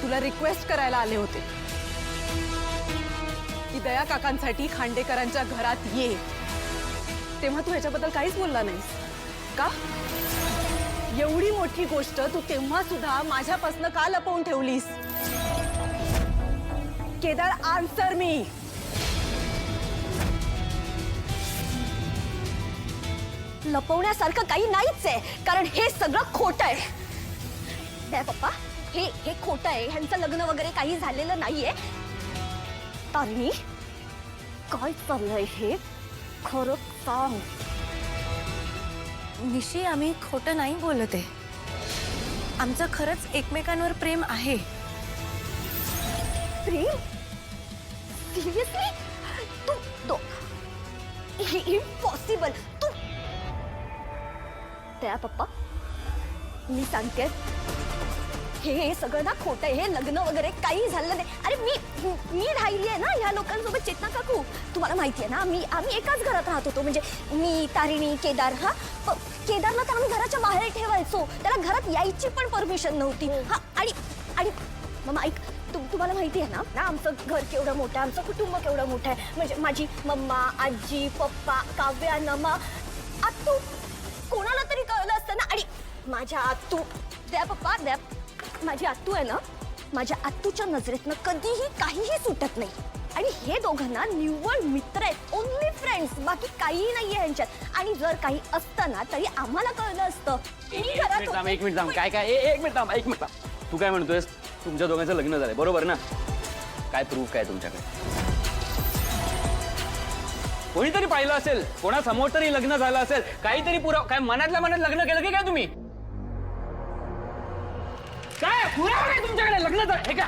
तुला रिक्वेस्ट करायला आले होते की दया काकांसाठी खांडेकरांच्या घरात ये, तेव्हा तू ह्याच्याबद्दल काहीच बोलला नाहीस का? एवढी मोठी गोष्ट तू तेव्हा सुद्धा माझ्यापासून का लपवून ठेवलीस? केदार, आन्सर मी. लपवण्यासारखं काही नाहीच आहे, कारण हे सगळं खोटं आहे. दया पप्पा, हे खोटं आहे. ह्यांचं लग्न वगैरे काही झालेलं नाहीये. तारिणी, काय चाललंय हे? खरं सांग. निशी, आम्ही खोटं नाही बोलत आहे. आमचं खरंच एकमेकांवर प्रेम आहे. प्रेम? सिरियसली? तू इम्पॉसिबल. तू दया पप्पा, मी सांगते, हे सगळं ना खोटं आहे. हे लग्न वगैरे काही झालं नाही. अरे मी राहिली आहे ना ह्या लोकांसोबत. चेतना काकू, तुम्हाला माहिती आहे ना, आम्ही एकाच घरात राहत होतो. म्हणजे मी, तारिणी, केदार. केदारला तर आम्ही घराच्या बाहेर ठेवायचो. त्याला घरात यायची पण परमिशन नव्हती. हा, आणि मग ऐक, तुम्हाला माहिती आहे ना आमचं घर केवढं मोठं आहे, आमचं कुटुंब केवढं मोठं आहे. म्हणजे माझी मम्मा, आजी, पप्पा, काव्या, नमा, आत्तू, कोणाला तरी कळलं असतं ना. आणि माझ्या आत्तू, द्या पप्पा द्या, माझी आत्तू आहे ना, माझ्या आत्तूच्या नजरेतनं कधीही काहीही सुटत नाही. आणि हे दोघांना निव्वळ मित्र आहेत, ओनली फ्रेंड्स, बाकी काही नाहीये ह्यांच्यात. आणि जर काही असतं ना तरी आम्हाला कळलं असतं. एक मिनिट थांब. काय एक मिनिट थांब. तू काय म्हणतोयस? तुमच्या दोघांचं लग्न झालंय, बरोबर ना? काय प्रूफ काय तुमच्याकडे? कोणीतरी पाहिलं असेल, कोणासमोर तरी लग्न झालं असेल, काहीतरी पुरावा. काय मनातल्या मनात लग्न केलं की काय तुम्ही? काय पुरावा आहे तुमच्याकडे? लग्न झालं हे का?